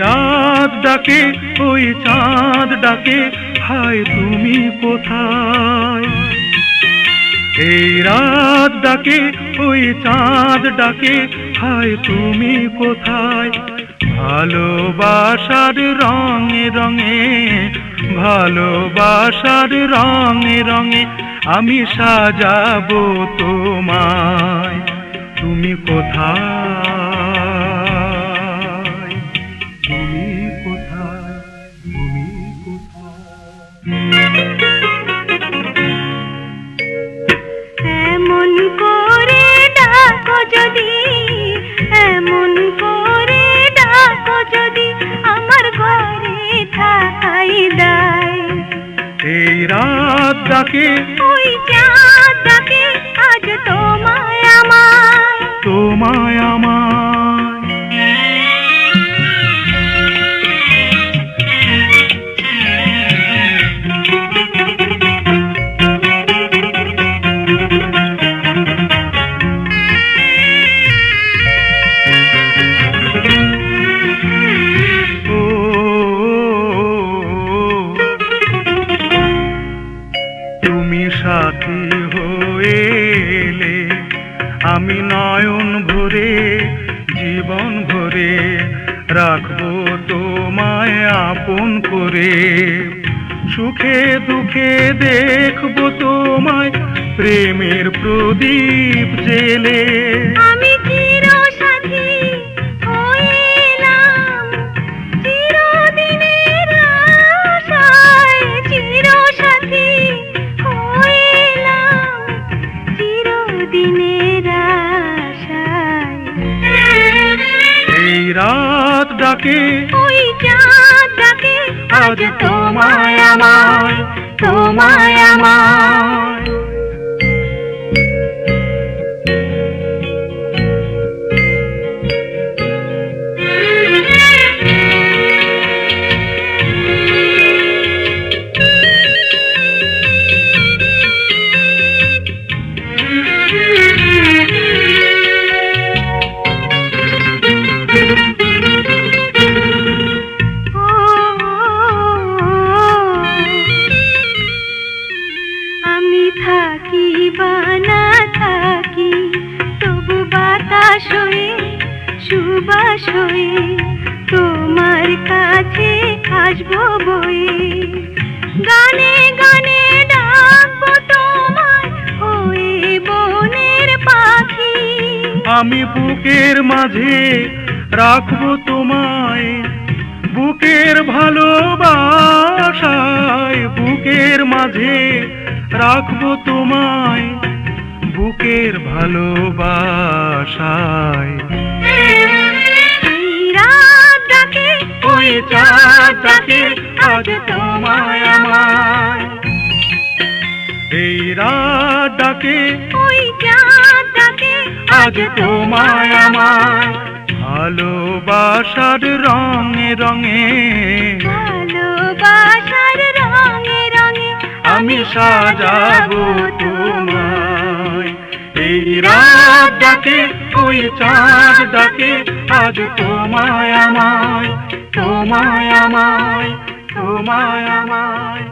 রাত ডাকে ওই চাঁদ ডাকে, হায় তুমি কোথায়? এই রাত ডাকে ওই চাঁদ ডাকে, হায় তুমি কোথায়? ভালোবাসার রঙে রঙে, ভালোবাসার রঙে রঙে আমি সাজাবো তোমায়। তুমি কোথায়? এমন করে ডাকো যদি, এমন করে ডাকো যদি, আমার ঘরে থাকাই দায়। এই রাত ডাকে ওই চাঁদ ডাকে, আজ তোমায় আমায়, তোমায় আমায়। তুমি সাথী হয়ে এলে, আমি নয়ন ভরে জীবন ভরে রাখবো তোমায় আপন করে। সুখে দুঃখে দেখবো তোমায় প্রেমের প্রদীপ জেলে। আমি চিরসাথী হয়ে এলাম চিরদিনের আশায়, চিরসাথী হয়ে এলাম চিরদিনের আশায়। এই রাত ডাকে ওই চাঁদ ডাকে, আজ তোমায় আমায়, তোমায় আমায়। আমি থাকি বা না থাকি, তবু বাতাস হয়ে সুবাস হয়ে তোমার কাছে আসবো বয়ে। গানে গানে ডাকবো তোমায় হয়ে বনের পাখি। আমি বুকের মাঝে রাখবো তোমায়, বুকের ভালোবাসায়। বুকের মাঝে রাখবো তোমায়, বুকের ভালোবাসায়। এই রাত ডাকে ওই চাঁদ ডাকে, আজ তোমায় আমায়। এই রাত ডাকে ওই চাঁদ ডাকে, আজ তোমায় আমায়। ভালোবাসার রঙে রঙে, ভালোবাসার রঙে রঙে আমি সাজাবো তোমায়। এই রাত ডাকে ওই চাঁদ ডাকে, আজ তোমায় আমায়, তোমায় আমায়, তোমায় আমায়।